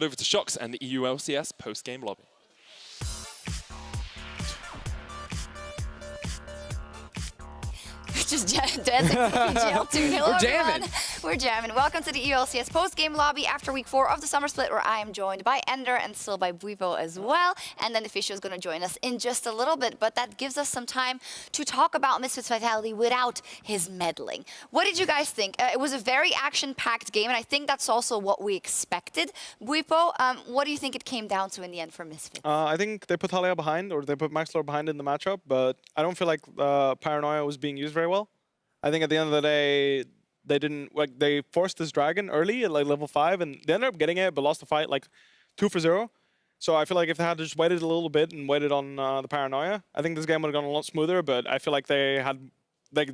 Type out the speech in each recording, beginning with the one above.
But over to Shox and the EU LCS post-game lobby. Just dancing jail tune. Hello, We're jamming. everyone. We're jamming. Welcome to the ELCS post-game lobby after week 4 of the summer split, where I am joined by Ender and still by Buivo as well. And then the Fisher is going to join us in just a little bit, but that gives us some time to talk about Misfits Vitality without his meddling. What did you guys think? It was a very action-packed game, and I think that's also what we expected. Buivo, what do you think it came down to in the end for Misfits? I think they put Talia behind, or they put Maxlor behind in the matchup, but I don't feel like Paranoia was being used very well. I think at the end of the day, they didn't, like, they forced this dragon early at like level 5, and they ended up getting it, but lost the fight like 2-0. So I feel like if they had just waited a little bit and waited on the Paranoia, I think this game would have gone a lot smoother, but I feel like they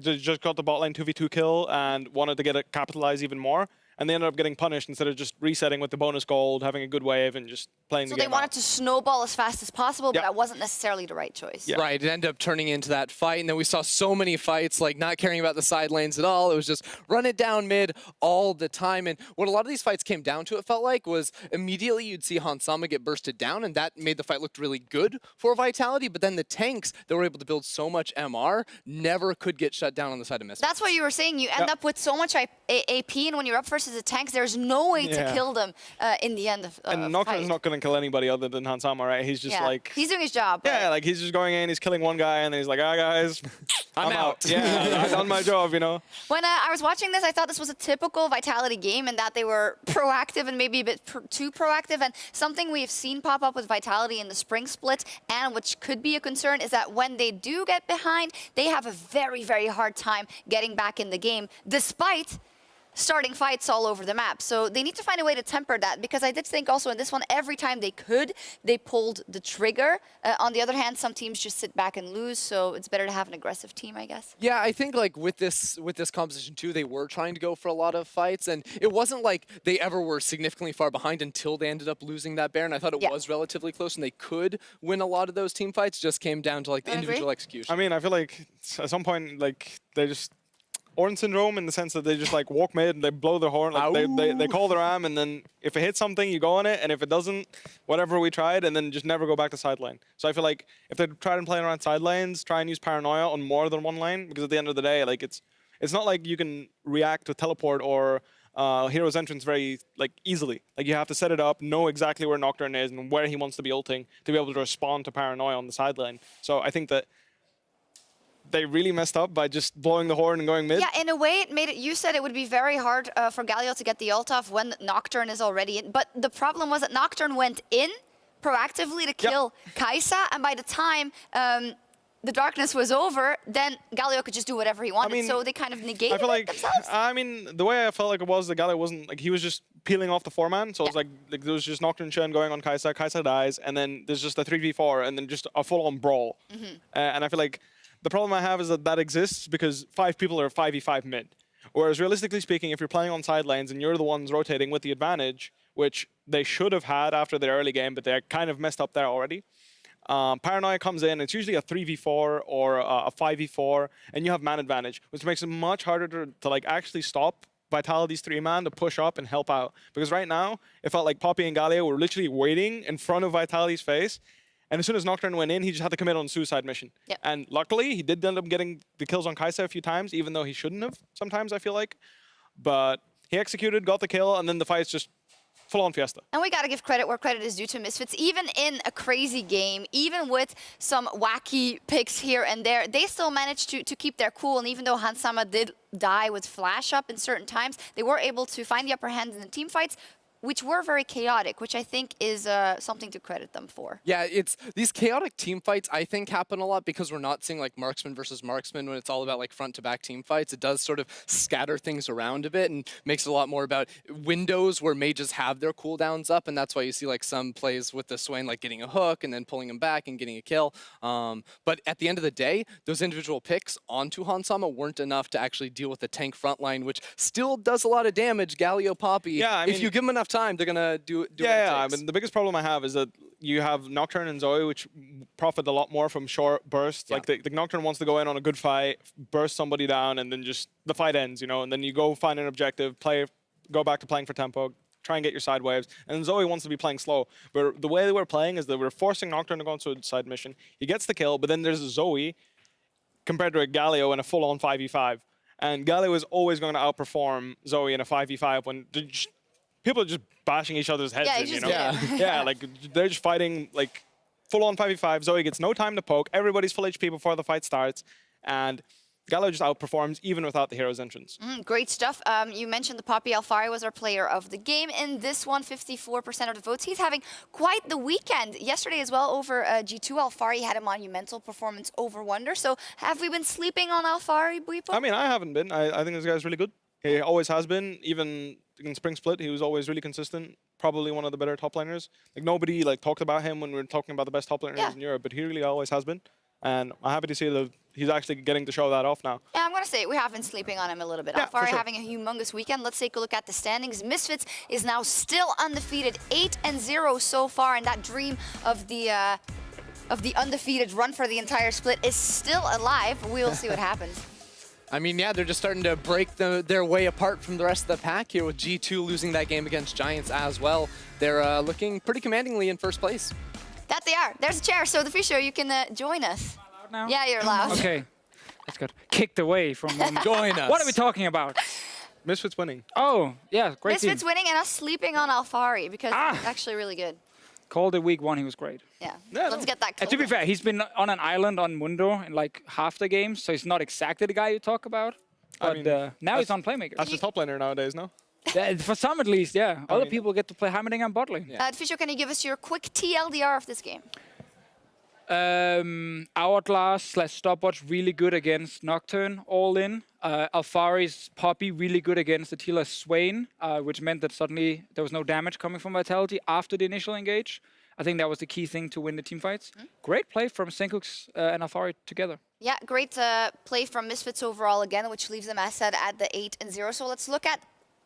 just got the bot lane 2v2 kill and wanted to get it capitalized even more. And they ended up getting punished instead of just resetting with the bonus gold, having a good wave, and just playing the game. So they wanted to snowball as fast as possible, but Yeah. that wasn't necessarily the right choice. Yeah. Right, it ended up turning into that fight, and then we saw so many fights, like not caring about the side lanes at all. It was just run it down mid all the time. And what a lot of these fights came down to, it felt like, was immediately you'd see Hansama get bursted down, and that made the fight look really good for Vitality. But then the tanks that were able to build so much MR never could get shut down on the side of Misfits. That's what you were saying. You end up with so much AP, and when you're up versus the tanks, there's no way to kill them in the end of And Nocturne's not going to kill anybody other than Hansama, right? He's just like... He's doing his job. Yeah, like he's just going in, he's killing one guy, and then he's like, ah, guys, I'm out. Yeah, I've done my job, you know? When I was watching this, I thought this was a typical Vitality game, and that they were proactive and maybe a bit too proactive. And something we've seen pop up with Vitality in the spring split, and which could be a concern, is that when they do get behind, they have a very, very hard time getting back in the game, despite starting fights all over the map. So they need to find a way to temper that, because I did think also in this one, every time they could, they pulled the trigger. On the other hand, some teams just sit back and lose, so it's better to have an aggressive team, I guess. Yeah, I think like with this composition too, they were trying to go for a lot of fights, and it wasn't like they ever were significantly far behind until they ended up losing that Baron. I thought it was relatively close, and they could win a lot of those team fights. Just came down to like the individual execution. I mean, I feel like at some point, like they just Ornn syndrome, in the sense that they just like walk mid and they blow their horn, like they call their am, and then if it hits something, you go on it, and if it doesn't, whatever, we tried, and then just never go back to side lane. So I feel like if they tried and playing around side lanes, try and use Paranoia on more than one lane, because at the end of the day, like it's not like you can react to teleport or Hero's entrance very like easily. Like you have to set it up, know exactly where Nocturne is and where he wants to be ulting to be able to respond to Paranoia on the side lane. So I think that they really messed up by just blowing the horn and going mid. Yeah, in a way, it made it. You said it would be very hard for Galio to get the ult off when Nocturne is already in. But the problem was that Nocturne went in proactively to kill Kai'Sa, and by the time the darkness was over, then Galio could just do whatever he wanted. So they kind of negated themselves. I mean, the way I felt like it was, the Galio wasn't like, he was just peeling off the 4-man. So it's like there was just Nocturne Shen going on Kai'Sa. Kai'Sa dies, and then there's just a 3v4, and then just a full-on brawl. And I feel like the problem I have is that that exists because 5 people are 5v5 mid. Whereas realistically speaking, if you're playing on side lanes and you're the ones rotating with the advantage, which they should have had after their early game, but they're kind of messed up there already. Paranoia comes in, it's usually a 3v4 or a 5v4, and you have man advantage, which makes it much harder to like actually stop Vitality's 3-man to push up and help out. Because right now, it felt like Poppy and Galio were literally waiting in front of Vitality's face. And as soon as Nocturne went in, he just had to commit on suicide mission. And luckily, he did end up getting the kills on Kai'Sa a few times, even though he shouldn't have, sometimes I feel like. But he executed, got the kill, and then the fight's just full-on fiesta. And we got to give credit where credit is due to Misfits. Even in a crazy game, even with some wacky picks here and there, they still managed to keep their cool. And even though Hansama did die with flash up in certain times, they were able to find the upper hand in the team fights, which were very chaotic, which I think is something to credit them for. Yeah, it's these chaotic team fights, I think, happen a lot because we're not seeing like marksman versus marksman when it's all about like front-to-back team fights. It does sort of scatter things around a bit and makes it a lot more about windows where mages have their cooldowns up, and that's why you see like some plays with the Swain like getting a hook and then pulling him back and getting a kill. But at the end of the day, those individual picks onto Hansama weren't enough to actually deal with the tank front line, which still does a lot of damage. Galio, Poppy, yeah, I mean, if you give them enough time, they're gonna do what it takes. I mean, the biggest problem I have is that you have Nocturne and Zoe, which profit a lot more from short bursts. Like the Nocturne wants to go in on a good fight, burst somebody down, and then just the fight ends, you know. And then you go find an objective, go back to playing for tempo, try and get your side waves. And Zoe wants to be playing slow. But the way they were playing is they were forcing Nocturne to go into a side mission. He gets the kill, but then there's a Zoe compared to a Galio in a full-on 5v5. And Galio is always going to outperform Zoe in a 5v5 when people are just bashing each other's heads Yeah, in, you you just know? did it. Yeah, like they're just fighting like full-on 5v5. Zoe gets no time to poke. Everybody's full HP before the fight starts. And Galio just outperforms even without the hero's entrance. Great stuff. You mentioned the Poppy. Alfari was our player of the game. In this one, 54% of the votes. He's having quite the weekend. Yesterday as well over G2, Alfari had a monumental performance over Wonder. So have we been sleeping on Alfari, Buipo? I mean, I haven't been. I think this guy's really good. He always has been. Even in Spring Split, he was always really consistent. Probably one of the better top laners. Like nobody talked about him when we were talking about the best top laners in Europe, but he really always has been. And I'm happy to see that he's actually getting to show that off now. Yeah, I'm going to say we have been sleeping on him a little bit. Yeah, Alfari for sure. having a humongous weekend. Let's take a look at the standings. Misfits is now still undefeated, 8-0 so far, and that dream of the undefeated run for the entire split is still alive. We'll see what happens. I mean, yeah, they're just starting to break their way apart from the rest of the pack here with G2 losing that game against Giants as well. They're looking pretty commandingly in first place. That they are. There's a chair, so the Fisher, you can join us. Now? Yeah, you're allowed. Okay. That's good. Kicked away from Join us. What are we talking about? Misfits winning. Oh, yeah, great Misfits team. winning and us sleeping on Alfari because he's actually really good. Called it week 1, he was great. Yeah. Yeah, Let's no. get that And to be clear. fair, he's been on an island on Mundo in like half the games, so he's not exactly the guy you talk about. I But mean, now he's on Playmaker. That's the top laner nowadays, no? Yeah, for some at least, yeah. Other mean- people get to play Hammerding and bottling. Fisher, can you give us your quick TLDR of this game? Hourglass/Stopwatch really good against Nocturne, all in. Alfari's Poppy really good against Attila Swain, which meant that suddenly there was no damage coming from Vitality after the initial engage. I think that was the key thing to win the team fights. Great play from Senkux and Alfari together. Yeah, great play from Misfits overall again, which leaves them, as said, at the 8-0. So let's look at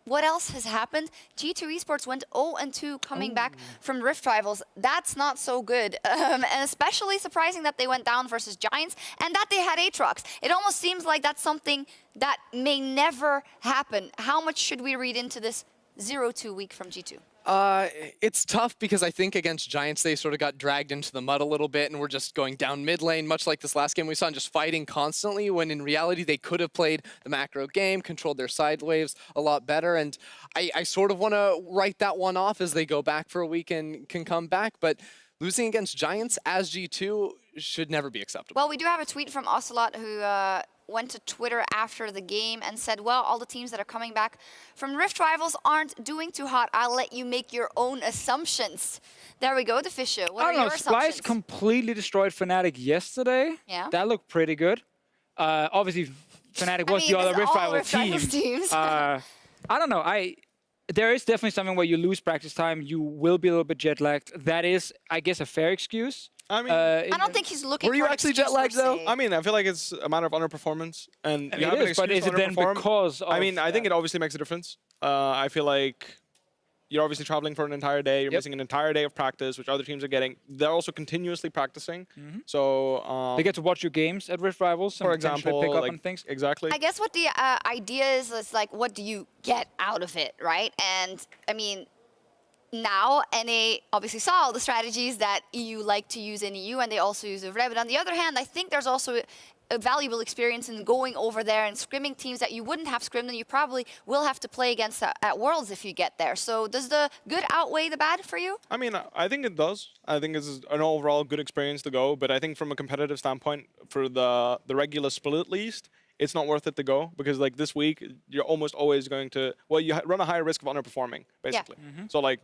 what else has happened. G2 Esports went 0-2 coming back from Rift Rivals. That's not so good. And especially surprising that they went down versus Giants and that they had Aatrox. It almost seems like that's something that may never happen. How much should we read into this 0-2 week from G2? It's tough because I think against Giants, they sort of got dragged into the mud a little bit and were just going down mid lane, much like this last game we saw, and just fighting constantly, when in reality, they could have played the macro game, controlled their side waves a lot better. And I sort of want to write that one off as they go back for a week and can come back. But losing against Giants as G2 should never be acceptable. Well, we do have a tweet from Ocelot who went to Twitter after the game and said, well, all the teams that are coming back from Rift Rivals aren't doing too hot. I'll let you make your own assumptions. There we go, the Fisher. What I are don't know, your Splice assumptions? completely destroyed Fnatic yesterday. Yeah. That looked pretty good. Obviously, Fnatic was mean, the other it's Rift all Rival Rift Rivals team. teams. I don't know. There is definitely something where you lose practice time. You will be a little bit jet lagged. That is, I guess, a fair excuse. I mean, I don't think he's looking Were you for an actually excuse jet lagged, per though? se. I mean, I feel like it's a matter of underperformance, and you have it an is, but excuse is to it then underperform. because of... I mean, I think it obviously makes a difference. I feel like you're obviously traveling for an entire day. You're missing an entire day of practice, which other teams are getting. They're also continuously practicing. So, They get to watch your games at Rift Rivals and for potentially example, pick up like, on things. exactly. I guess what the idea is like, what do you get out of it, right? And I mean, now NA obviously saw all the strategies that EU like to use in EU, and they also use over there. But on the other hand, I think there's also a valuable experience in going over there and scrimming teams that you wouldn't have scrimmed and you probably will have to play against at Worlds if you get there. So does the good outweigh the bad for you? I mean, I think it does. I think it's an overall good experience to go. But I think from a competitive standpoint, for the regular split at least, it's not worth it to go because like this week, you're almost always going to, well, you run a higher risk of underperforming, basically. So like,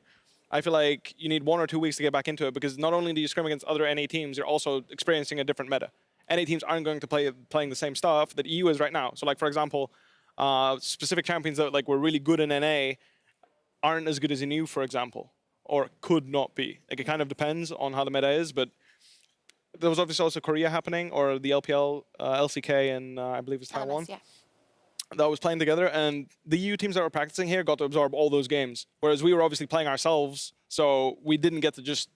I feel like you need 1 or 2 weeks to get back into it because not only do you scrim against other NA teams, you're also experiencing a different meta. NA teams aren't going to playing the same stuff that EU is right now. So like, for example, specific champions that like were really good in NA aren't as good as in EU, for example, or could not be. Like it kind of depends on how the meta is, but there was obviously also Korea happening or the LPL, LCK, and I believe it's Taiwan. Yeah. That was playing together, and the EU teams that were practicing here got to absorb all those games, whereas we were obviously playing ourselves, so we didn't get to just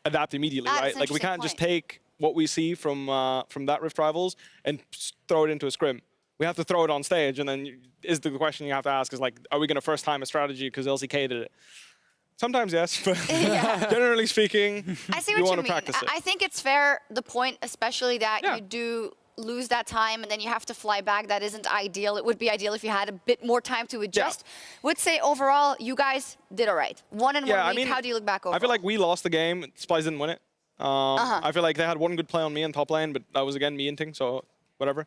adapt immediately, That's right? an Like we interesting can't just point. take what we see from that Rift Rivals and throw it into a scrim. we have to throw it on stage. And then is the question you have to ask is like, are we going to first time a strategy because LCK did it? Sometimes yes, but generally speaking, I see you what want you to mean. practice it. I think it's fair, the point, especially that Yeah. you do lose that time and then you have to fly back. That isn't ideal. It would be ideal if you had a bit more time to adjust. Would say overall, you guys did all right. 1 in 1 Yeah, I week. mean, How do you look back overall? I feel like we lost the game. Spice didn't win it. I feel like they had one good play on me in top lane, but that was again me inting, so whatever.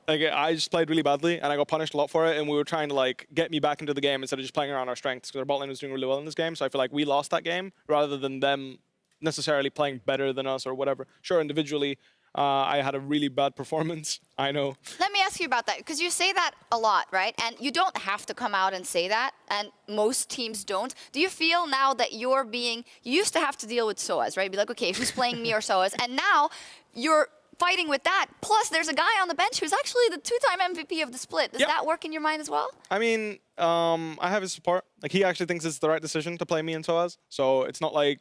Like I just played really badly, and I got punished a lot for it. And we were trying to like get me back into the game instead of just playing around our strengths, because our bot lane was doing really well in this game. So I feel like we lost that game rather than them necessarily playing better than us or whatever. Sure, individually, I had a really bad performance. I know. Let me ask you about that, because you say that a lot, right? And you don't have to come out and say that, and most teams don't. Do you feel now that you're being, you used to have to deal with SOAS, right? Be like, okay, who's playing me or SOAS? And now you're fighting with that. Plus, there's a guy on the bench who's actually the 2-time MVP of the split. Does that work in your mind as well? I mean, I have his support. Like he actually thinks it's the right decision to play me and SOAS. So it's not like,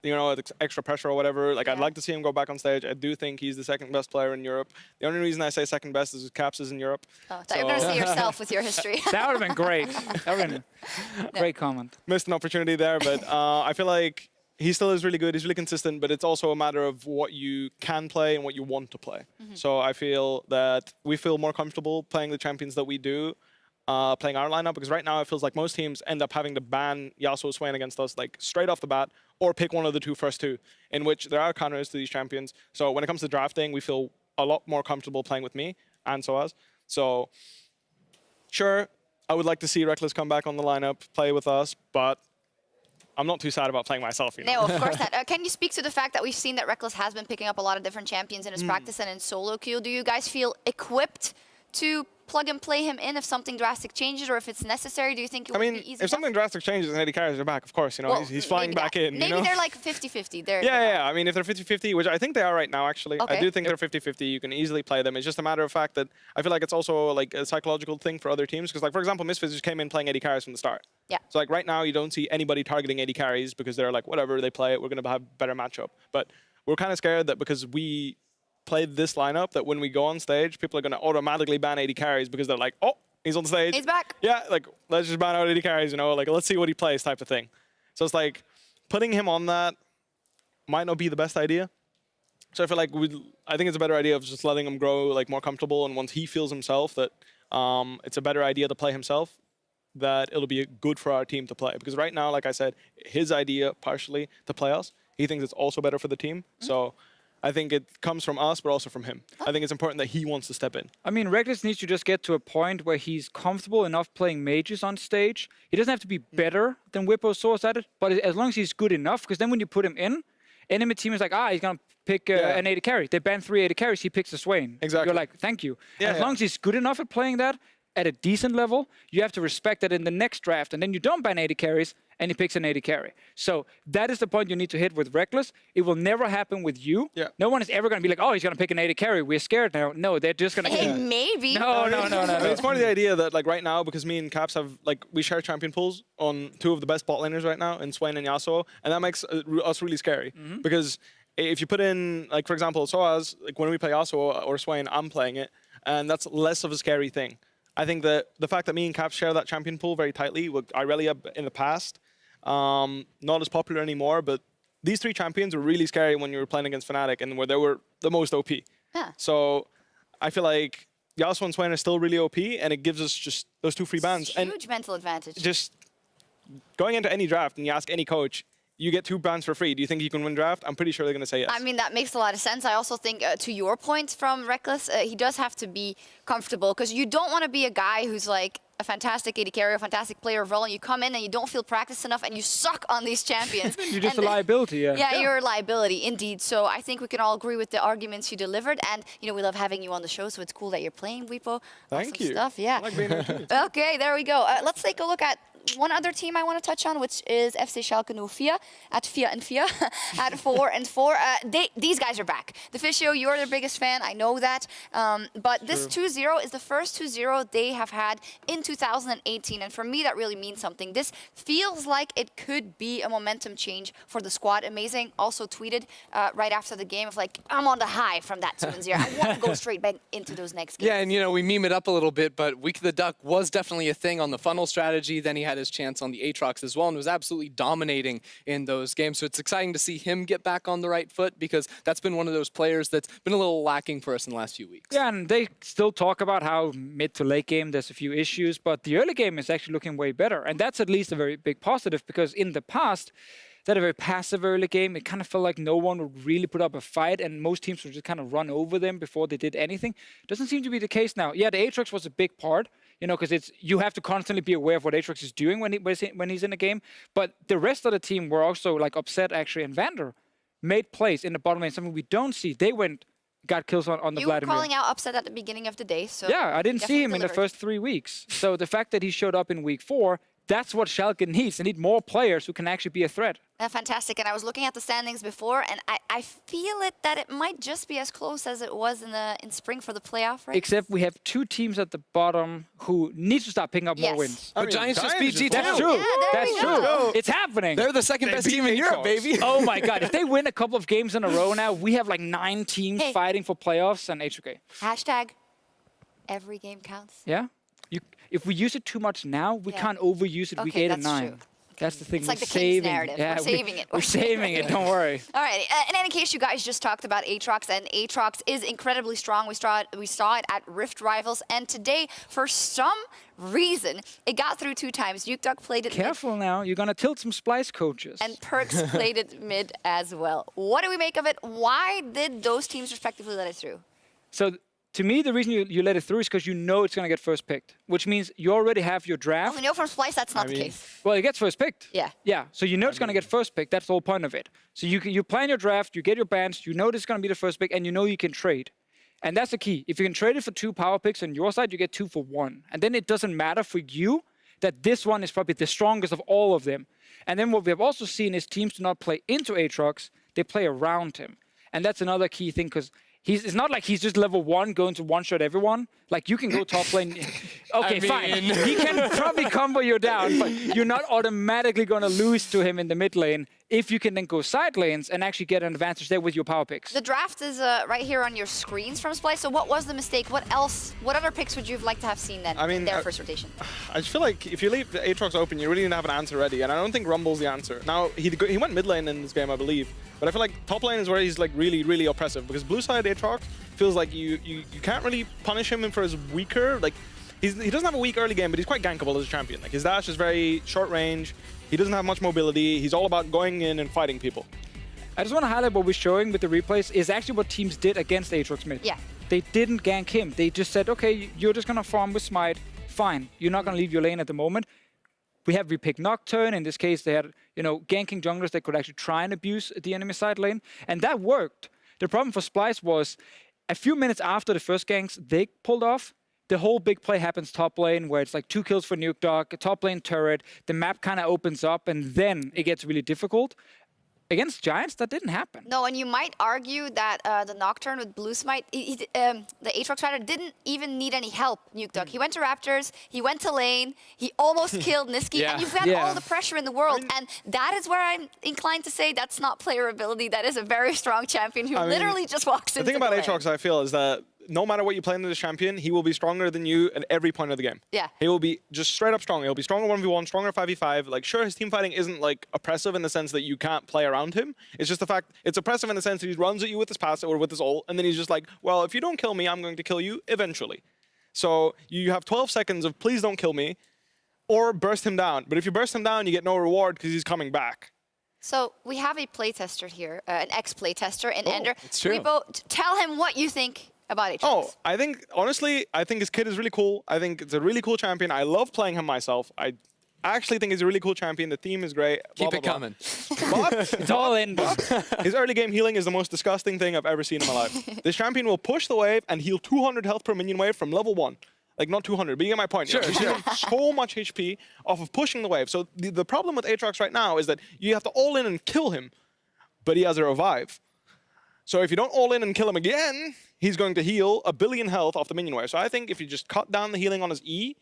you know, it's extra pressure or whatever. Like I'd like to see him go back on stage. I do think he's the second best player in Europe. The only reason I say second best is Caps is in Europe. Oh, so you're going to see yourself with your history. That would have been great. That would have been a great comment. Missed an opportunity there, but I feel like he still is really good. He's really consistent, but it's also a matter of what you can play and what you want to play. So I feel that we feel more comfortable playing the champions that we do, playing our lineup, because right now it feels like most teams end up having to ban Yasuo Swain against us like straight off the bat, or pick one of the first two, in which there are counters to these champions. So when it comes to drafting, we feel a lot more comfortable playing with me and SOAS. So sure, I would like to see Reckless come back on the lineup, play with us, but I'm not too sad about playing myself, you know? No, of course not. Can you speak to the fact that we've seen that Reckless has been picking up a lot of different champions in his practice and in solo queue? Do you guys feel equipped to plug and play him in if something drastic changes, or if it's necessary? Do you think it would be easy if enough? something drastic changes and Eddie carries are back, of course, you know, Well, he's flying maybe back that. in. Maybe you know? they're like 50-50. They're Yeah. I mean, if they're 50-50, which I think they are right now, actually. I Okay. do think they're 50-50. You can easily play them. It's just a matter of fact that I feel like it's also like a psychological thing for other teams. Because, like, for example, Misfits just came in playing AD carries from the start. Yeah. So, like, right now, you don't see anybody targeting AD carries because they're like, whatever, they play it. We're going to have better matchup. But we're kind of scared that because we played this lineup, that when we go on stage, people are going to automatically ban AD carries because they're like, oh, he's on stage. He's back. Yeah, like, let's just ban out AD carries, you know, like, let's see what he plays type of thing. So it's like, putting him on that might not be the best idea. So I feel like I think it's a better idea of just letting him grow, like, more comfortable, and once he feels himself that it's a better idea to play himself, that it'll be good for our team to play. Because right now, like I said, his idea partially to play us, he thinks it's also better for the team. So I think it comes from us, but also from him. I think it's important that he wants to step in. I mean, Reckless needs to just get to a point where he's comfortable enough playing mages on stage. He doesn't have to be better than Whippo Source at it, but as long as he's good enough, because then when you put him in, enemy team is like, he's going to pick an AD carry. They ban 3 AD carries, he picks a Swain. Exactly. You're like, thank you. Yeah, And as long as he's good enough at playing that at a decent level, you have to respect that in the next draft, and then you don't ban AD carries, and he picks an AD carry. So that is the point you need to hit with Reckless. It will never happen with you. Yeah. No one is ever going to be like, he's going to pick an AD carry. We're scared now. No, they're just going to... Hey, maybe. No. I mean, it's more the idea that, like, right now, because me and Caps have, like, we share champion pools on 2 of the best bot laners right now, in Swain and Yasuo, and that makes us really scary. Because if you put in, like, for example, SOAS, like, when we play Yasuo or Swain, I'm playing it, and that's less of a scary thing. I think that the fact that me and Caps share that champion pool very tightly, with Irelia in the past, not as popular anymore, but these 3 champions were really scary when you were playing against Fnatic and where they were the most OP. Yeah. So I feel like Yasuo and Swain are still really OP, and it gives us just those 2 free bans. Huge mental advantage. Just going into any draft and you ask any coach, you get 2 bans for free. Do you think you can win draft? I'm pretty sure they're going to say yes. I mean, that makes a lot of sense. I also think, to your point from Reckless, he does have to be comfortable, because you don't want to be a guy who's like a fantastic AD carry, a fantastic player overall, and you come in and you don't feel practiced enough and you suck on these champions. You're just a liability, yeah. Yeah, you're a liability, indeed. So I think we can all agree with the arguments you delivered. And, you know, we love having you on the show, so it's cool that you're playing, Whippo. Thank Awesome you. stuff, yeah. I like being here too. Okay, there we go. Let's take a look at one other team I want to touch on, which is FC Schalke 04 at 4-4 at 4-4. These guys are back. The Fisio, you're their biggest fan. I know that. But this 2-0 is the first 2-0 they have had in 2018. And for me, that really means something. This feels like it could be a momentum change for the squad. Amazing also tweeted right after the game of like, I'm on the high from that 2-0. I want to go straight back into those next games. Yeah, and we meme it up a little bit, but Week of the Duck was definitely a thing on the funnel strategy. Then he had his chance on the Aatrox as well and was absolutely dominating in those games. So it's exciting to see him get back on the right foot because that's been one of those players that's been a little lacking for us in the last few weeks. Yeah, and they still talk about how mid to late game there's a few issues, but the early game is actually looking way better. And that's at least a very big positive because in the past, they had a very passive early game. It kind of felt like no one would really put up a fight, and most teams would just kind of run over them before they did anything. Doesn't seem to be the case now. Yeah, the Aatrox was a big part, because you have to constantly be aware of what Aatrox is doing when he's in a game. But the rest of the team were also like upset actually, and Vander made plays in the bottom lane, something we don't see. They got kills on the You were Vladimir. calling out upset at the beginning of the day, so Yeah, I didn't see him definitely in the delivered. first 3 weeks. So the fact that he showed up in week 4, that's what Schalke needs. They need more players who can actually be a threat. Fantastic. And I was looking at the standings before, and I feel that it might just be as close as it was in spring for the playoff race. Except we have 2 teams at the bottom who need to start picking up more Yes. wins. But Giants just beat G2. That's true. Yeah, there That's we true. go. It's happening. They're the second best team in Europe, baby. Oh my God. If they win a couple of games in a row now, we have like 9 teams Hey. fighting for playoffs, and it's okay. Hashtag every game counts. Yeah? If we use it too much now, we Yeah. can't overuse it week Okay, 8 and that's 9. true. That's the thing. It's like we're the King's saving. narrative. Yeah, We're saving it. We're saving it. Don't worry. All right. In any case, you guys just talked about Aatrox, and Aatrox is incredibly strong. We saw it at Rift Rivals, and today, for some reason, it got through 2 times. Duke played it mid, Careful now. You're going to tilt some Splice coaches. and Perks played it mid as well. What do we make of it? Why did those teams respectively let it through? So to me, the reason you let it through is because you know it's going to get first picked, which means you already have your draft. We know from Splice that's not the case. Well, it gets first picked. Yeah. Yeah. So you know it's going to get first picked. That's the whole point of it. So you plan your draft, you get your bans, you know this is going to be the first pick, and you know you can trade. And that's the key. If you can trade it for 2 power picks on your side, you get 2 for 1. And then it doesn't matter for you that this one is probably the strongest of all of them. And then what we have also seen is teams do not play into Aatrox, they play around him. And that's another key thing because it's not like he's just level 1 going to one-shot everyone. Like, you can go top lane. Okay, fine. He can probably combo you down, but you're not automatically going to lose to him in the mid lane if you can then go side lanes and actually get an advantage there with your power picks. The draft is right here on your screens from Splice. So what was the mistake? What other picks would you have liked to have seen then in their first rotation? I just feel like if you leave the Aatrox open, you really need to have an answer ready, and I don't think Rumble's the answer. Now, he went mid lane in this game, I believe, but I feel like top lane is where he's like really, really oppressive because blue side Aatrox feels like you can't really punish him for his weaker, like, he doesn't have a weak early game, but he's quite gankable as a champion. Like, his dash is very short range, he doesn't have much mobility, he's all about going in and fighting people. I just want to highlight what we're showing with the replays is actually what teams did against Aatrox mid. Yeah. They didn't gank him. They just said, okay, you're just going to farm with Smite. Fine. You're not going to leave your lane at the moment. We picked Nocturne. In this case, they had, ganking junglers that could actually try and abuse the enemy side lane. And that worked. The problem for Splice was a few minutes after the first ganks they pulled off, the whole big play happens top lane where it's like 2 kills for Nuke Dog, a top lane turret, the map kind of opens up and then it gets really difficult. Against Giants, that didn't happen. No, and you might argue that the Nocturne with Blue Smite, the Aatrox rider didn't even need any help, Nuke Dog. He went to Raptors, he went to lane, he almost killed Niski, Yeah. and you've got all the pressure in the world. And that is where I'm inclined to say that's not player ability. That is a very strong champion who literally just walks into The thing about lane. Aatrox, I feel, is that no matter what you play into this champion, he will be stronger than you at every point of the game. Yeah. He will be just straight up strong. He'll be stronger 1v1, stronger 5v5. Like, sure, his team fighting isn't, like, oppressive in the sense that you can't play around him. It's just the fact, it's oppressive in the sense that he runs at you with his passive or with his ult, and then he's just like, well, if you don't kill me, I'm going to kill you eventually. So you have 12 seconds of please don't kill me, or burst him down. But if you burst him down, you get no reward because he's coming back. So we have a playtester here, an ex-playtester in Ender. it's true. Tell him what you think about Aatrox. Oh, I think, honestly, I think his kit is really cool. I think it's a really cool champion. I love playing him myself. I actually think he's a really cool champion. The theme is great. Keep blah, it blah, coming. blah. But It's all in. his early game healing is the most disgusting thing I've ever seen in my life. This champion will push the wave and heal 200 health per minion wave from level 1. Like not 200, but you get my point. Sure, He's healing so much HP off of pushing the wave. So the problem with Aatrox right now is that you have to all in and kill him, but he has a revive. So if you don't all in and kill him again, he's going to heal 1 billion health off the minion wave. So I think if you just cut down the healing on his E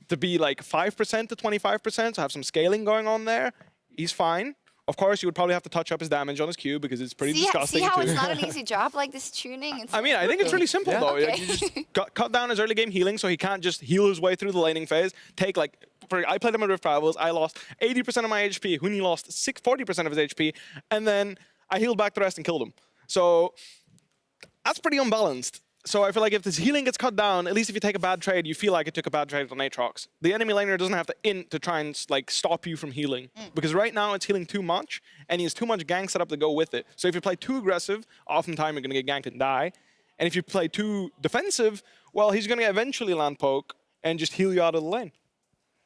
to be like 5% to 25%, so have some scaling going on there, he's fine. Of course, you would probably have to touch up his damage on his Q because it's pretty disgusting. See how too. it's not an easy job, like this tuning? I mean, I think it's really simple though. Okay. Like, you just cut down his early game healing so he can't just heal his way through the laning phase. Take like, I played him at Rift Rivals. I lost 80% of my HP. Huni lost 40% of his HP, and then I healed back the rest and killed him. So that's pretty unbalanced. So I feel like if this healing gets cut down, at least if you take a bad trade, you feel like it took a bad trade on Aatrox. The enemy laner doesn't have to int to try and like stop you from healing. Because right now it's healing too much, and he has too much gank set up to go with it. So if you play too aggressive, oftentimes you're going to get ganked and die. And if you play too defensive, well, he's going to eventually land poke and just heal you out of the lane.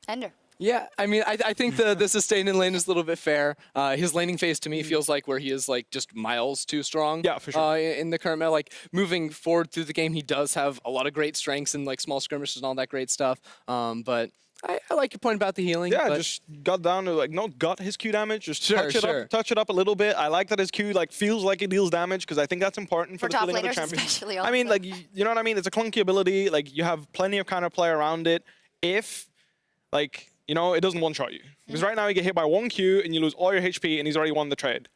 Ender. Yeah, I mean, I think the sustain in lane is a little bit fair. His laning phase to me feels like where he is like just miles too strong. Yeah, for sure. In the current meta, like moving forward through the game, he does have a lot of great strengths and like small skirmishes and all that great stuff. But I like your point about the healing. Yeah, but just got down to like not gut his Q damage, just Sure, touch it up a little bit. I like that his Q like feels like it deals damage because I think that's important for the top feeling of the laners champion. especially I mean, also. like you know what I mean? It's a clunky ability. Like you have plenty of counter play around it if like you know it doesn't one shot you. Because right now you get hit by 1 Q and you lose all your HP and he's already won the trade.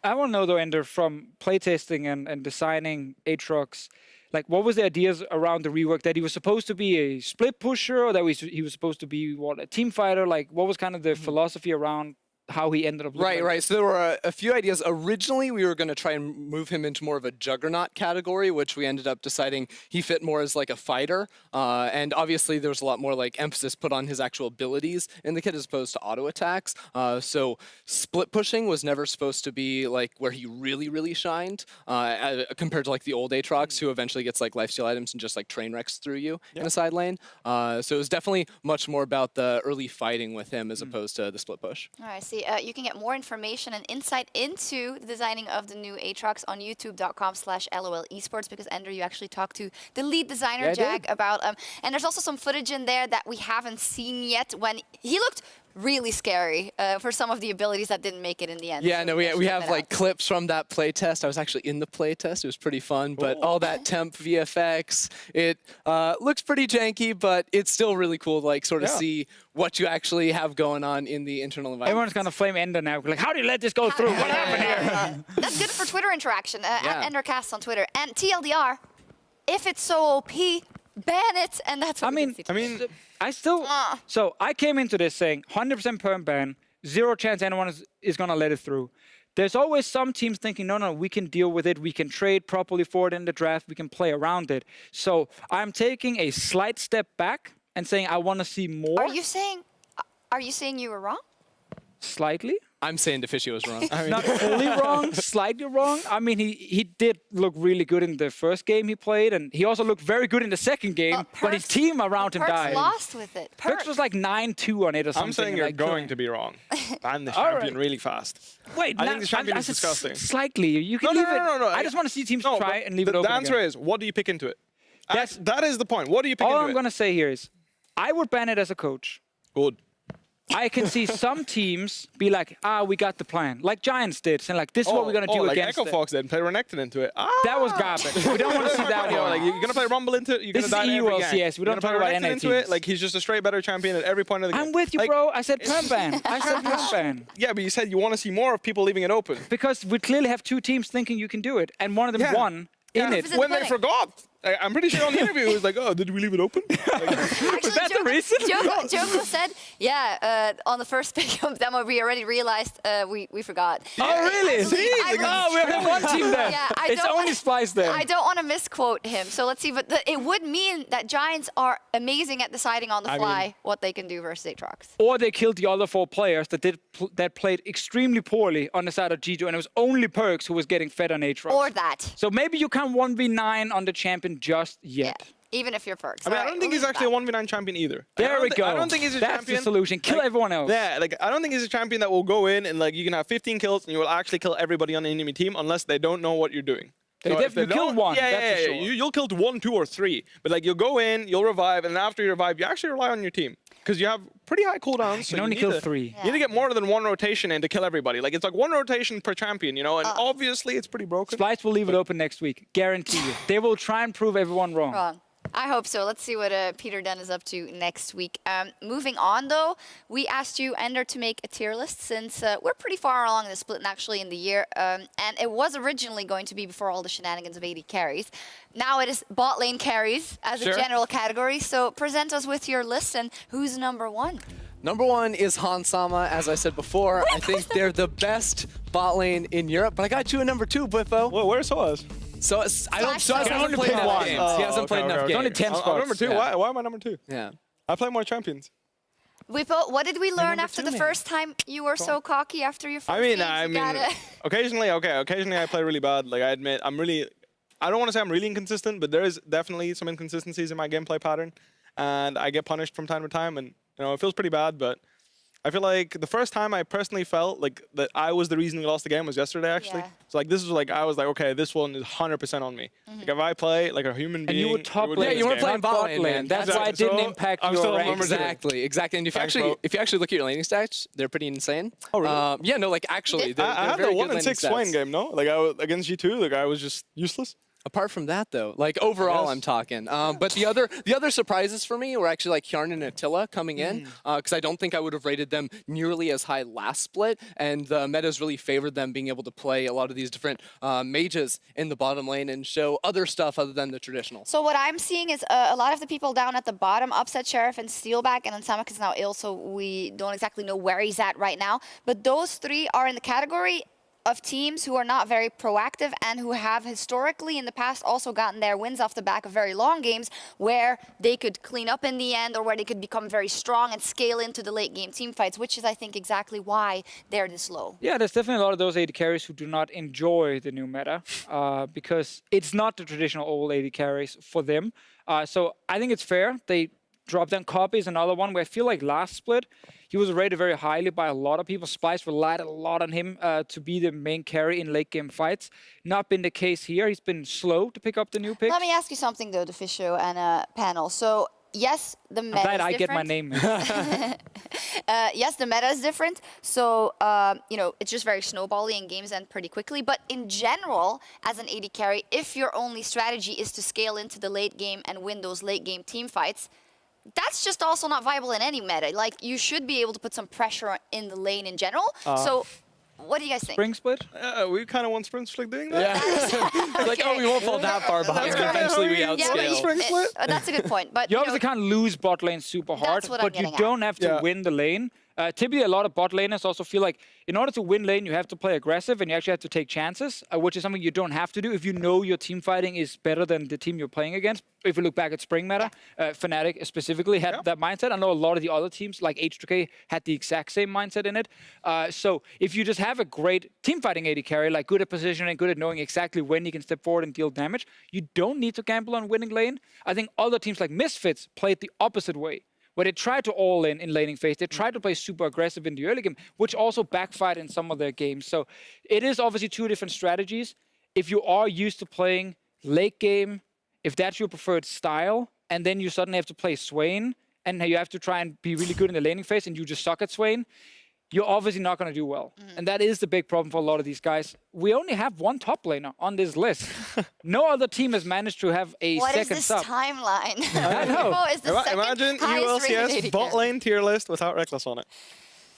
I want to know though, Ender, from playtesting and designing Aatrox, like what was the ideas around the rework? That he was supposed to be a split pusher, or that he was supposed to be a team fighter? Like what was kind of the philosophy around how he ended up looking? Right. So there were a few ideas. Originally, we were going to try and move him into more of a juggernaut category, which we ended up deciding he fit more as like a fighter. And obviously, there was a lot more like emphasis put on his actual abilities in the kit as opposed to auto attacks. So split pushing was never supposed to be like where he really shined compared to like the old Aatrox, who eventually gets like lifesteal items and just like train wrecks through you in a side lane. So it was definitely much more about the early fighting with him as opposed to the split push. All right, see, you can get more information and insight into the designing of the new Aatrox on youtube.com/LOL esports, because Ender, you actually talked to the lead designer, Yeah, I Jack, did. about, and there's also some footage in there that we haven't seen yet when he looked really scary for some of the abilities that didn't make it in the end. Yeah, so no, guys we check have that like out. clips from that playtest. I was actually in the playtest. It was pretty fun, but all that temp VFX, it looks pretty janky, but it's still really cool to like sort of see what you actually have going on in the internal environment. Everyone's gonna flame Ender now. Like, how did you let this go through? What happened here? That's good for Twitter interaction, at Yeah. EnderCast on Twitter. And TLDR, if it's so OP, ban it, and that's what we can see today. I still. So I came into this saying 100% perm ban, 0 chance anyone is gonna let it through. There's always some teams thinking, no, we can deal with it. We can trade properly for it in the draft. We can play around it. So I'm taking a slight step back and saying I want to see more. Are you saying you were wrong? Slightly? I'm saying Deficio was wrong. Not fully wrong, slightly wrong. I mean, he did look really good in the first game he played, and he also looked very good in the second game, but his team around him Perks died. lost with it. Perks was like 9-2 on it or something. I'm saying you're like, going to be wrong. Ban the champion really fast. Wait, I think the champion is disgusting. Slightly. You can leave it. I just want to see teams try and leave it open The answer again. is, what do you pick into it? That's- That is the point. What do you pick All into I'm it? going to say here is, I would ban it as a coach. Good. I can see some teams be like, we got the plan. Like Giants did, saying like, this is what we're going to do like against Echo it. Fox did, play Renekton into it. That was garbage. We don't want to see that You know, one. like, you're going to play Rumble into it, you're going This to is die EU every LCS. game. We You're don't gonna talk play about Renekton NA into it, teams. like he's just a straight better champion at every point of the game. I'm with you, Like, bro. I said perm ban. I said perm ban. Yeah, but you said you want to see more of people leaving it open. Because we clearly have 2 teams thinking you can do it, and one of them Yeah. won in Yeah, it. Is it when they pudding? forgot. I'm pretty sure on the interview it was like, oh, did we leave it open? Actually, that the reason? Joko said, on the first pick-up demo, we already realized we forgot. Oh, really? I Oh, we have one team then. Yeah, It's only Spice then. I don't want to misquote him, so let's see. But it would mean that Giants are amazing at deciding on the fly what they can do versus Aatrox. Or they killed the other 4 players that played extremely poorly on the side of G2, and it was only Perks who was getting fed on Aatrox. Or that. So maybe you can't 1v9 on the champion just yet. Yeah, even if you're Perks. I mean, I Alright, don't think we'll he's leave actually a that. 1v9 champion either. There we go. I don't think he's a That's champion. the solution. Kill like, everyone else. Yeah, like I don't think he's a champion that will go in and like you can have 15 kills and you will actually kill everybody on the enemy team unless they don't know what you're doing. They definitely kill one. Yeah, that's for sure. You'll kill 1, 2, or 3. But like you'll go in, you'll revive, and after you revive, you actually rely on your team because you have pretty high cooldowns. You So can only need kill to- 3. You need to get more than 1 rotation in to kill everybody. Like it's like 1 rotation per champion, you know. And obviously it's pretty broken. Splice will leave it open next week. Guarantee you. They will try and prove everyone wrong. Wrong. I hope so. Let's see what Peter Dunn is up to next week. Moving on, though, we asked you, Ender, to make a tier list since we're pretty far along in the split and actually in the year. And it was originally going to be before all the shenanigans of 80 carries. Now it is bot lane carries as a general category. So present us with your list and who's number 1? Number 1 is Hansama. As I said before, I think they're the best bot lane in Europe. But I got you at number 2, Biffo. Well, where's Soaz? So Flash hasn't only played played enough one. games. He hasn't played enough okay. games. Only 10 I'm spots. number 2. Yeah. Why am I number 2? Yeah. I play more champions. Whippo, what did we learn number after 2, the man. first time you were so cocky after your first I mean, games? You gotta- occasionally I play really bad. Like I admit, I don't want to say I'm really inconsistent, but there is definitely some inconsistencies in my gameplay pattern, and I get punished from time to time, and you know it feels pretty bad. But I feel like the first time I personally felt like that I was the reason we lost the game was yesterday, actually. Yeah. So like this was like I was like, okay, this one is 100% on me. Like if I play like a human And being, you were we top would lane. win Yeah, you this weren't game. playing bot lane, man. That's why it Exactly. didn't So, impact I'm your still on rank. number 2. Exactly. And Thanks, bro. if you actually look at your laning stats, they're pretty insane. Oh, really? Yeah, no, like actually, they're, I they're had very the 1 good and laning 6 Swain stats. game, no? Like I was against G2, like I was just useless. Apart from that, though, like overall, Yes. I'm talking. But the other surprises for me were actually like Hjarn and Attila coming in, because I don't think I would have rated them nearly as high last split, and the meta's really favored them being able to play a lot of these different mages in the bottom lane and show other stuff other than the traditional. So what I'm seeing is a lot of the people down at the bottom, Upset Sheriff and Steelback, and then Samak is now ill, so we don't exactly know where he's at right now. But those 3 are in the category of teams who are not very proactive and who have historically in the past also gotten their wins off the back of very long games where they could clean up in the end or where they could become very strong and scale into the late game team fights, which is I think exactly why they're this low. Yeah, there's definitely a lot of those 80 carries who do not enjoy the new meta because it's not the traditional old 80 carries for them. So I think it's fair. They dropped down Copy is another one where I feel like last split, he was rated very highly by a lot of people. Splice relied a lot on him to be the main carry in late game fights. Not been the case here. He's been slow to pick up the new picks. Let me ask you something though, Defisho and panel. So yes, the meta I'm glad is I get my different. name. Yes, the meta is different. So, you know, it's just very snowbally and games end pretty quickly. But in general, as an AD carry, if your only strategy is to scale into the late game and win those late game team fights, that's just also not viable in any meta. Like, you should be able to put some pressure in the lane in general. So, what do you guys think? Spring split? We kind of want Sprint Flick doing that. Yeah. Like, oh, we won't fall that far behind. That's kinda Eventually, we how we- outscale. but Spring split? that's a good point. But You you obviously know, can't lose bot lane super hard, That's what I'm but you getting at. don't have to Yeah. win the lane. Typically, a lot of bot laners also feel like in order to win lane, you have to play aggressive and you actually have to take chances, which is something you don't have to do if you know your team fighting is better than the team you're playing against. If you look back at Spring Meta, Fnatic specifically had that mindset. I know a lot of the other teams, like H2K, had the exact same mindset in it. So if you just have a great team fighting AD carry, like good at positioning, good at knowing exactly when you can step forward and deal damage, you don't need to gamble on winning lane. I think other teams like Misfits played the opposite way, where they tried to all in laning phase. They tried to play super aggressive in the early game, which also backfired in some of their games. So it is obviously 2 different strategies. If you are used to playing late game, if that's your preferred style, and then you suddenly have to play Swain, and you have to try and be really good in the laning phase, and you just suck at Swain, you're obviously not going to do well. And that is the big problem for a lot of these guys. We only have 1 top laner on this list. No other team has managed to have a what is second this sub. timeline? I know. Whippo is the second Imagine highest rated ULCS AD bot carry. lane tier list without Reckless on it.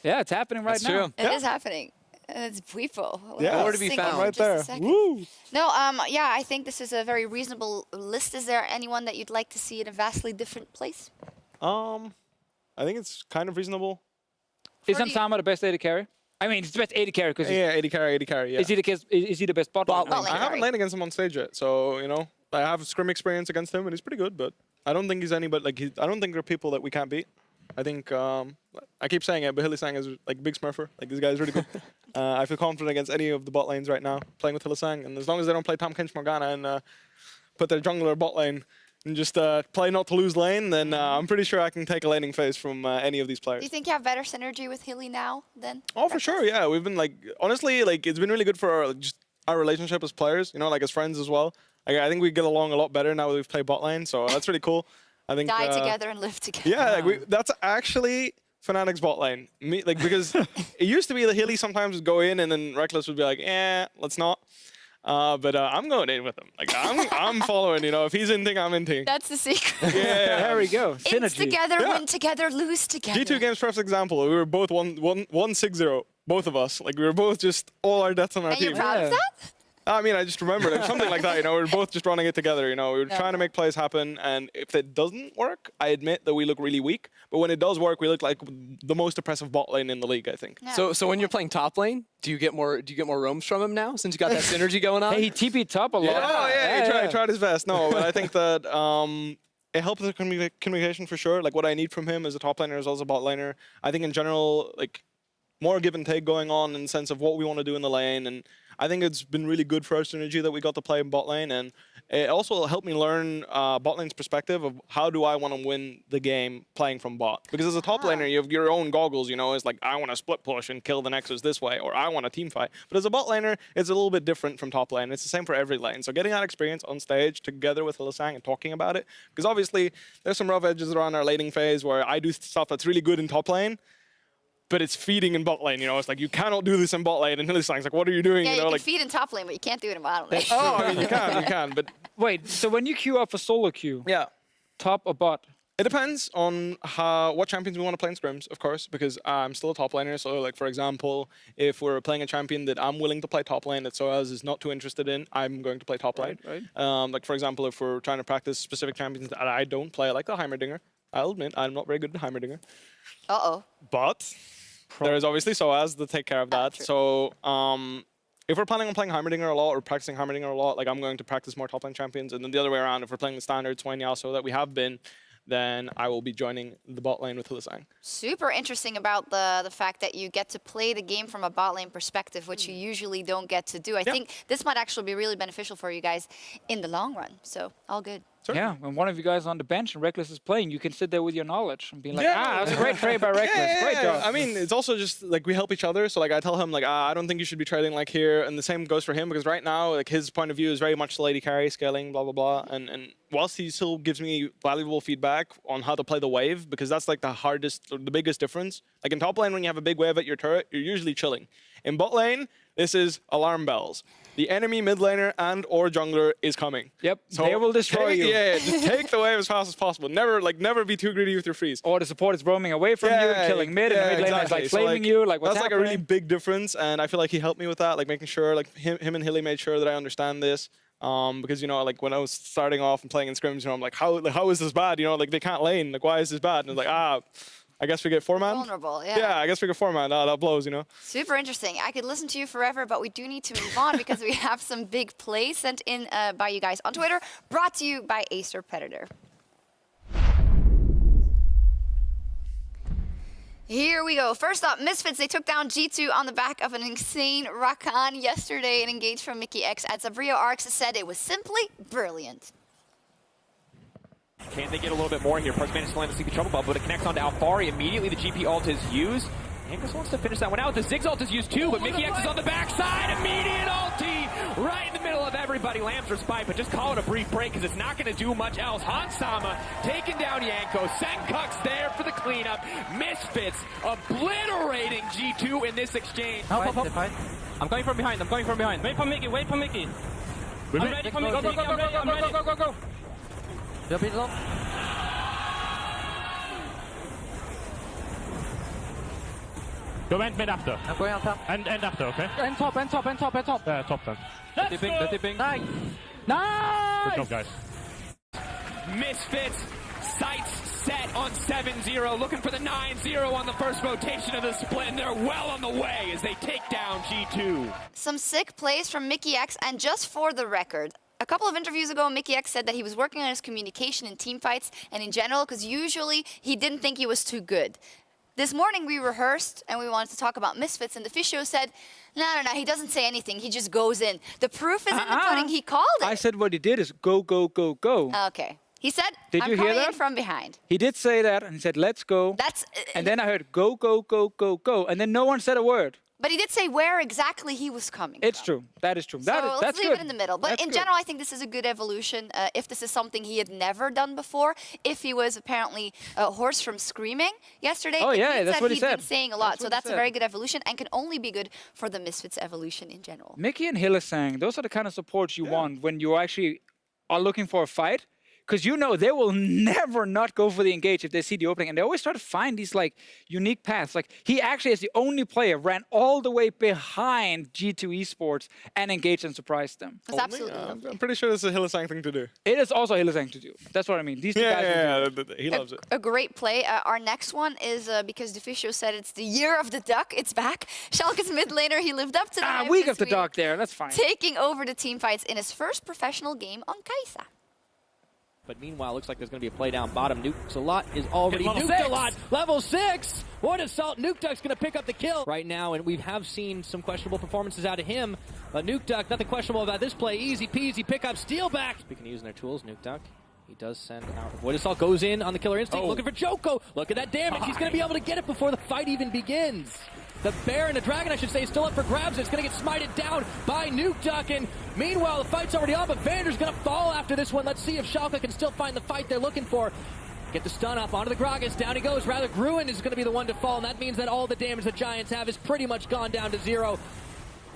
Yeah, it's happening right That's now. true. It is happening. It's Whippo. Yeah. Nowhere to be found. Right there. Woo! No, yeah, I think this is a very reasonable list. Is there anyone that you'd like to see in a vastly different place? I think it's kind of reasonable. Isn't 40 Sama the best AD carry? I mean, it's the best AD carry because Yeah, 80 carry, yeah. is he the best bot Bot laner? lane. lane. I haven't laid against him on stage yet, so, you know, I have scrim experience against him, and he's pretty good, but I don't think he's anybody, like, I don't think there are people that we can't beat. I think, I keep saying it, but Hillisang is, like, big smurfer. Like, this guy's really good. I feel confident against any of the bot lanes right now, playing with Hillisang, and as long as they don't play Tom Kench Morgana and put their jungler bot lane and just play not to lose lane, then I'm pretty sure I can take a laning phase from any of these Do players. you think you have better synergy with Hilly now then? Oh, for sure, yeah. We've been like, honestly, like it's been really good for just our relationship as players, you know, like as friends as well. Like, I think we get along a lot better now that we've played bot lane, so that's really cool. I think Die together and live together. yeah, like that's actually Fnatic's bot lane. Because it used to be that Hilly sometimes would go in and then Reckless would be like, let's not. But I'm going in with him. Like I'm following. You know, if he's in thing, I'm in thing. That's the secret. Yeah. There we go. It's Synergy. together, Yeah. win together, lose together. G2 games first example. We were both 1-6-0. Both of us. Like we were both just all our deaths on our And team. you're proud of Yeah. that? I mean, I just remembered it. Something like that, you know, we were both just running it together, you know. We were trying to make plays happen, and if it doesn't work, I admit that we look really weak. But when it does work, we look like the most oppressive bot lane in the league, I think. Yeah. So when you're playing top lane, do you get more roams from him now since you got that synergy going on? Hey, he TP'd top a lot. Oh, yeah, he tried his best. No, but I think that it helps with the communication for sure. Like, what I need from him as a top laner as well as a bot laner. I think in general, like, more give and take going on in the sense of what we want to do in the lane. And I think it's been really good for our synergy that we got to play in bot lane. And it also helped me learn bot lane's perspective of how do I want to win the game playing from bot. Because as a top laner, you have your own goggles, you know, it's like, I want to split push and kill the Nexus this way, or I want a team fight. But as a bot laner, it's a little bit different from top lane. It's the same for every lane. So getting that experience on stage together with Hylissang and talking about it, because obviously there's some rough edges around our laning phase where I do stuff that's really good in top lane, but it's feeding in bot lane, you know. It's like, you cannot do this in bot lane. And Hylissang's like, what are you doing? Yeah, you you know, can like, feed in top lane, but you can't do it in bottom lane. oh, I mean, you can, but Wait, so when you queue up for solo queue, yeah. top or bot? It depends on what champions we want to play in scrims, of course, because I'm still a top laner. So, like, for example, if we're playing a champion that I'm willing to play top lane that Soaz is not too interested in, I'm going to play top lane. Right. Like, for example, if we're trying to practice specific champions that I don't play, like the Heimerdinger. I'll admit, I'm not very good at Heimerdinger. Uh-oh. But there is obviously Soaz to take care of that. True. So, if we're planning on playing Heimerdinger a lot or practicing Heimerdinger a lot, like, I'm going to practice more top lane champions. And then the other way around, if we're playing the standard Swain Yasuo that we have been, then I will be joining the bot lane with Hylissang. Super interesting about the fact that you get to play the game from a bot lane perspective, which you usually don't get to do. I think this might actually be really beneficial for you guys in the long run. So, all good. Sure. Yeah, when one of you guys on the bench and Reckless is playing, you can sit there with your knowledge and be like, Yeah. that was a great trade by Reckless. Great job. I mean, it's also just like we help each other. So like I tell him like, I don't think you should be trading like here, and the same goes for him because right now like his point of view is very much the lady carry scaling, blah blah blah. And whilst he still gives me valuable feedback on how to play the wave, because that's like the hardest, or the biggest difference. Like in top lane, when you have a big wave at your turret, you're usually chilling. In bot lane, this is alarm bells. The enemy mid laner and or jungler is coming. Yep, they will destroy you. Yeah, just take the wave as fast as possible. Never be too greedy with your freeze. Or the support is roaming away from you and killing mid, and the mid laner is like So, flaming you. Like, what's that's like a happening? really big difference, and I feel like he helped me with that, like making sure, like him and Hilly made sure that I understand this. Because you know, like when I was starting off and playing in scrims, you know, I'm like, how is this bad? You know, like they can't lane. Like why is this bad? And it's like, I guess we get 4-man. Vulnerable, yeah. Yeah, I guess we get 4-man. That blows, you know. Super interesting. I could listen to you forever, but we do need to move on because we have some big plays sent in by you guys on Twitter, brought to you by Acer Predator. Here we go. First up, Misfits, they took down G2 on the back of an insane Rakan yesterday. An engage from Mickey X at Zabrio Arcs said it was simply brilliant. Can they get a little bit more here? Pros managed to land the secret trouble bubble, but it connects onto Alfari. Immediately the GP ult is used. Angus wants to finish that one out. The Ziggs ult is used too, but Mickey X is on the backside. Immediate ulti right in the middle of everybody. Lambs respite, but just call it a brief break because it's not going to do much else. Hansama taking down Yanko. Senkuk's there for the cleanup. Misfits obliterating G2 in this exchange. Help. I'm coming from behind. Wait for Mickey. I'm ready for Mickey. I'm ready. Go. Jump in long. Go mid after. I'm going on top. And after, okay? And top. Top then. The tipping. Nice. Good job, guys. Misfits, sights set on 7-0, looking for the 9-0 on the first rotation of the split, and they're well on the way as they take down G2. Some sick plays from Mickey X, and just for the record, a couple of interviews ago, Mickey X said that he was working on his communication in team fights and in general, because usually he didn't think he was too good. This morning we rehearsed and we wanted to talk about Misfits, and the Fisho said, no, he doesn't say anything, he just goes in. The proof is in the pudding, he called it. I said what he did is go. Okay. He said, Did I'm you hear coming in that? from behind. He did say that, and he said, let's go. That's... And then I heard go. And then no one said a word. But he did say where exactly he was coming It's from. true. That is true. So That's let's leave good. it in the middle. But That's in good. general, I think this is a good evolution. If this is something he had never done before, if he was apparently hoarse from screaming yesterday, Oh, it yeah, means that's that what he he'd said. been saying a That's lot. what So he that's a said. very good evolution and can only be good for the Misfits evolution in general. Mickey and Hillesang, those are the kind of supports you want when you actually are looking for a fight. Because you know they will never not go for the engage if they see the opening. And they always try to find these like unique paths. Like he actually, as the only player, ran all the way behind G2 Esports and engaged and surprised them. That's absolutely lovely. I'm pretty sure this is a Hillesang thing to do. It is also Hillesang to do. That's what I mean. These two guys will do it. He loves it. A great play. Our next one is because Deficio said it's the year of the duck. It's back. Schalke's mid laner, he lived up to the hype Week this of the week, dog there. That's fine. taking over the team fights in his first professional game on Kai'Sa. But meanwhile, looks like there's going to be a play down bottom. Nuked a lot is already Hit level nuked a 6. lot. Level 6. What assault? Nuke Duck's going to pick up the kill right now, and we have seen some questionable performances out of him. But Nuke Duck, nothing questionable about this play. Easy peasy pick up, steal back. Speaking of using their tools, Nuke Duck, he does send out. Void Assault goes in on the Killer Instinct, looking for Joko. Look at that damage. He's going to be able to get it before the fight even begins. The bear and the dragon, I should say, is still up for grabs. It's going to get smited down by Nuke Duck. And meanwhile, the fight's already on, but Vander's going to fall after this one. Let's see if Schalke can still find the fight they're looking for. Get the stun up onto the Gragas. Down he goes. Rather, Gruen is going to be the one to fall, and that means that all the damage the Giants have is pretty much gone down to 0.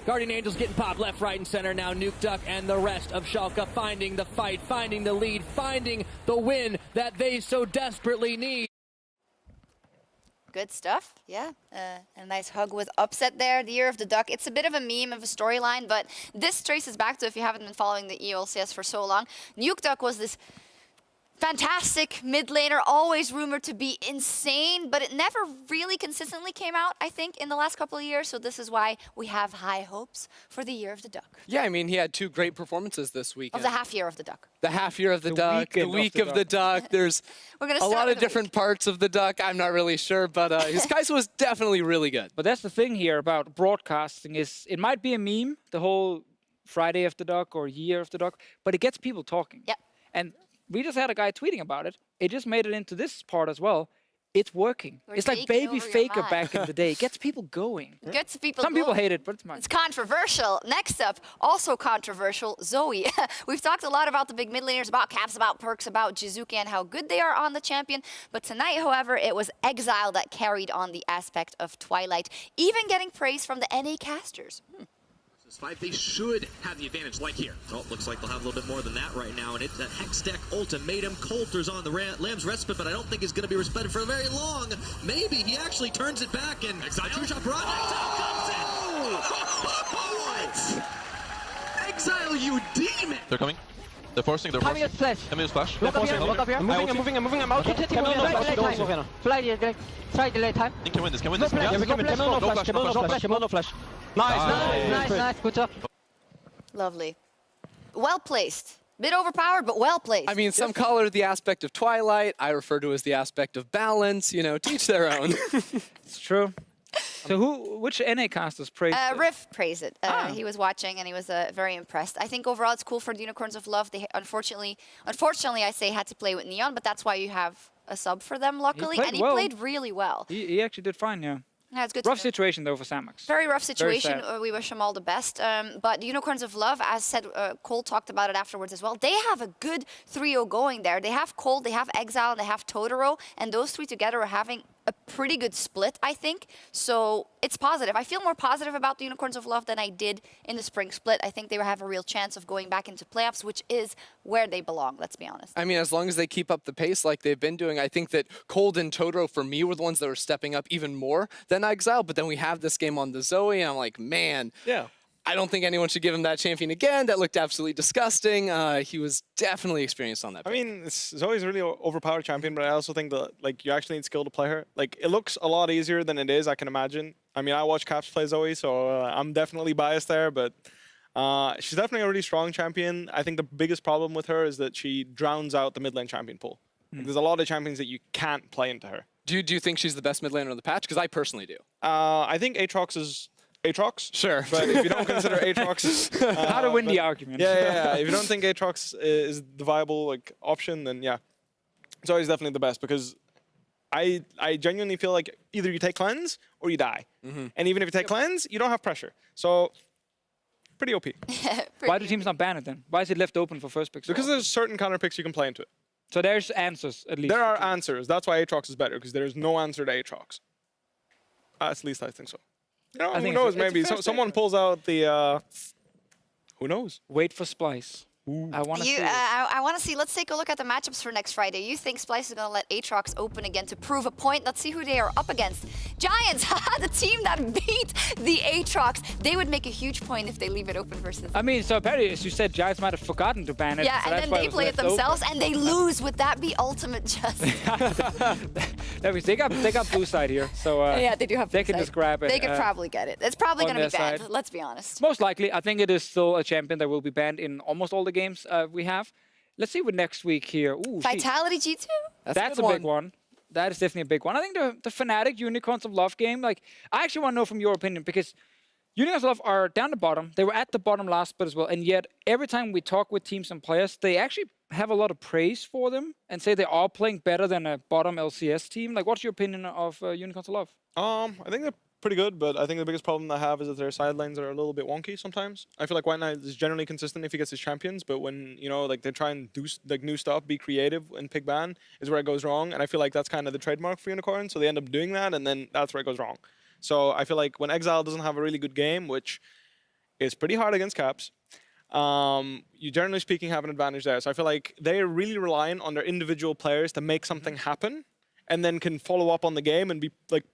Guardian Angels getting popped left, right, and center. Now Nuke Duck and the rest of Schalke finding the fight, finding the lead, finding the win that they so desperately need. Good stuff, yeah. A nice hug with upset there, the year of the duck. It's a bit of a meme of a storyline, but this traces back to, if you haven't been following the LCS for so long, Nuke Duck was this fantastic mid laner, always rumored to be insane, but it never really consistently came out, I think, in the last couple of years. So this is why we have high hopes for the year of the duck. Yeah, I mean, he had 2 great performances this week. Of the half year of the duck. The half year of the duck, the weekend week of of the the duck. There's We're gonna a start lot with of the different parts of the duck. I'm not really sure, but his Kai'Sa was definitely really good. But that's the thing here about broadcasting is it might be a meme, the whole Friday of the duck or year of the duck, but it gets people talking. Yep. And we just had a guy tweeting about it. It just made it into this part as well. It's working. We're It's like taking Baby over your Faker mind. back in the day. It gets people going. Good to people. Some people going. hate it, but it's mine. It's controversial. Next up, also controversial, Zoe. We've talked a lot about the big mid laners, about caps, about perks, about Jizuki and how good they are on the champion. But tonight, however, it was Exile that carried on the aspect of Twilight, even getting praise from the NA casters. This fight, they should have the advantage like here. Oh, looks like they'll have a little bit more than that right now, and it's that Hex Deck ultimatum. Coulter's on the Lamb's respite, but I don't think he's going to be respected for very long. Maybe he actually turns it back, and Exile True Shot Barrage. Exile, you demon! They're coming. They're forcing. They're Coming forcing. at flash. Emil's flash. Look up here, look up here. I'm moving, I'm out. Fly delay, try delay time. I think can win this. Can win No this. flash, Yeah. no flash, no flash. Nice, good job. Lovely. Well placed. Bit overpowered, but well placed. I mean, some call it the aspect of Twilight. I refer to it as the aspect of balance. You know, to each their own. It's true. So which NA casters praised it? Riff praised it. He was watching and he was very impressed. I think overall it's cool for the Unicorns of Love. They unfortunately I say had to play with Neon, but that's why you have a sub for them, luckily. played And he well. played really well. He actually did fine, yeah. Yeah, it's good. Rough to know. situation though for Samax. Very rough situation. sad. We wish him all the best. But the Unicorns of Love, as said, Cole talked about it afterwards as well. They have a good 3-0 going there. They have Cold, they have Exile, and they have Totoro. And those 3 together are having a pretty good split, I think. So it's positive. I feel more positive about the Unicorns of Love than I did in the spring split. I think they have a real chance of going back into playoffs, which is where they belong, let's be honest. I mean, as long as they keep up the pace like they've been doing, I think that Cold and Totoro, for me, were the ones that were stepping up even more than Exile. But then we have this game on the Zoe, and I'm like, man, Yeah. I don't think anyone should give him that champion again. That looked absolutely disgusting. He was definitely experienced on that. I pick. mean, Zoe's a really overpowered champion, but I also think that like you actually need skill to play her. Like it looks a lot easier than it is, I can imagine. I mean, I watch Caps play Zoe, so I'm definitely biased there, but she's definitely a really strong champion. I think the biggest problem with her is that she drowns out the mid lane champion pool. Like, there's a lot of champions that you can't play into her. Do you think she's the best mid laner on the patch? Because I personally do. I think Aatrox is Aatrox. Sure. But if you don't consider Aatrox, How to win but- the argument. Yeah. If you don't think Aatrox is the viable like option, then yeah, Zoe's definitely the best because I genuinely feel like either you take cleanse or you die. And even if you take cleanse, you don't have pressure. So pretty OP. Why do teams not ban it then? Why is it left open for first pick? Because there's certain counter picks you can play into it. So there's answers at least. There are answers. That's why Aatrox is better, because there's no answer to Aatrox. At least I think so. You know, I who think knows? it's a Maybe fair someone pulls out the. Who knows? Wait for Splice. I want to see. I want to see. Let's take a look at the matchups for next Friday. You think Splice is going to let Aatrox open again to prove a point? Let's see who they are up against. Giants, the team that beat the Aatrox. They would make a huge point if they leave it open versus. I mean, so apparently, as you said, Giants might have forgotten to ban it. Yeah, so and that's then why they play it left themselves open. and they lose. Would that be ultimate justice? That means they got blue side here, so Yeah, they do have. they can blue just side. grab it. They could probably get it. It's probably on going to be their banned. side. Let's be honest. Most likely, I think it is still a champion that will be banned in almost all the games we have. Let's see what next week here. Ooh, Vitality G2. that's a big one. That is definitely a big one. I think the Fnatic Unicorns of Love game, like, I actually want to know from your opinion, because Unicorns of Love are down the bottom. They were at the bottom last split as well, and yet every time we talk with teams and players, they actually have a lot of praise for them and say they are playing better than a bottom LCS team. Like, what's your opinion of Unicorns of Love? I think they're pretty good, but I think the biggest problem they have is that their side lanes are a little bit wonky sometimes. I feel like White Knight is generally consistent if he gets his champions, but when, you know, like, they try and do like new stuff, be creative and pick ban is where it goes wrong. And I feel like that's kind of the trademark for Unicorn, so they end up doing that, and then that's where it goes wrong. So I feel like when Exile doesn't have a really good game, which is pretty hard against Caps, you generally speaking have an advantage there. So I feel like they are really relying on their individual players to make something happen, and then can follow up on the game and be like,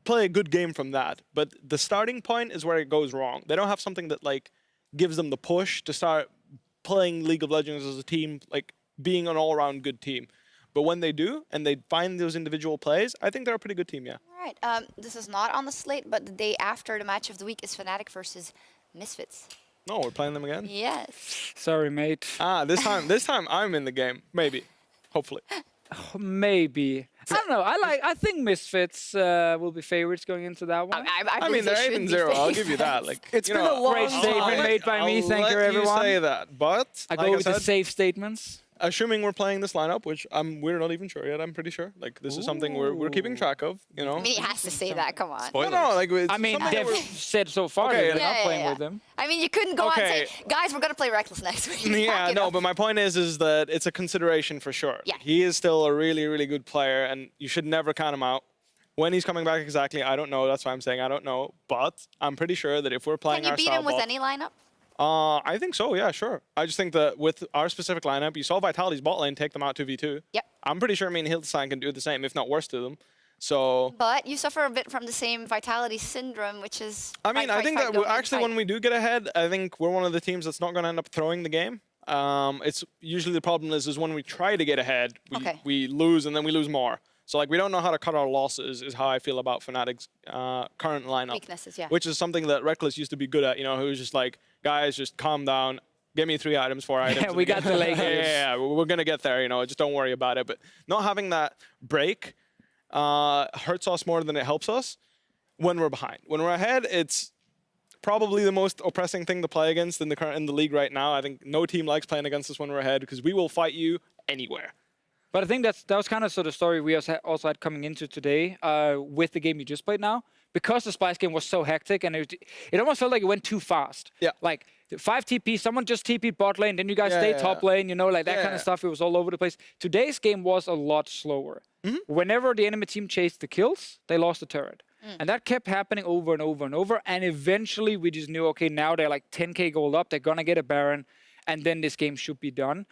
play a good game from that. But the starting point is where it goes wrong. They don't have something that like gives them the push to start playing League of Legends as a team, like being an all-around good team. But when they do, and they find those individual plays, I think they're a pretty good team, yeah. All right. This is not on the slate, but the day after the match of the week is Fnatic versus Misfits. No, we're playing them again? Yes. Sorry, mate. This time I'm in the game. Maybe. Hopefully. Maybe. I don't know. I think Misfits will be favorites going into that one. I mean, they're 8-0. I'll give you that. Like, It's you been know, a long Great statement time. made by me. I'll Thank you, let everyone. You say that, but I like go with the said, safe statements. assuming we're playing this lineup, which we're not even sure yet. I'm pretty sure. Like, this is something we're keeping track of. You know. I mean, he has to say that. Come on. No, like it's I mean, something that they've we're- said so far Okay, that they're not yeah, playing yeah. with them. I mean, you couldn't go on and Okay. say, guys, we're going to play Reckless next week. Back Yeah, it no, up. but my point is that it's a consideration for sure. Yeah. He is still a really, really good player, and you should never count him out. When he's coming back exactly, I don't know. That's why I'm saying I don't know. But I'm pretty sure that if we're playing Can you our beat style him with ball- any lineup? I think so, yeah, sure. I just think that with our specific lineup, you saw Vitality's bot lane take them out 2v2. Yep. I'm pretty sure Hildstein can do the same, if not worse to them. So, But you suffer a bit from the same Vitality syndrome, which is. I mean, fight, I think fight, that don't actually fight. when we do get ahead, I think we're one of the teams that's not going to end up throwing the game. It's usually the problem is when we try to get ahead, we lose and then we lose more. So like we don't know how to cut our losses is how I feel about Fnatic's current lineup. Weaknesses, yeah. Which is something that Reckless used to be good at, you know, who was just like, guys, just calm down, give me 3 items, 4 items. Yeah, we got the leg. Yeah, we're going to get there, you know, just don't worry about it. But not having that break hurts us more than it helps us when we're behind. When we're ahead, it's probably the most oppressing thing to play against in the league right now. I think no team likes playing against us when we're ahead because we will fight you anywhere. But I think that was kind of sort of story we also had coming into today with the game you just played now. Because the Spice game was so hectic and it almost felt like it went too fast. Yeah. Like 5 TP, someone just TP'd bot lane, then you guys stay top lane, you know, like that kind of stuff. It was all over the place. Today's game was a lot slower. Whenever the enemy team chased the kills, they lost the turret. And that kept happening over and over and over. And eventually we just knew, okay, now they're like 10k gold up. They're going to get a Baron. And then this game should be done.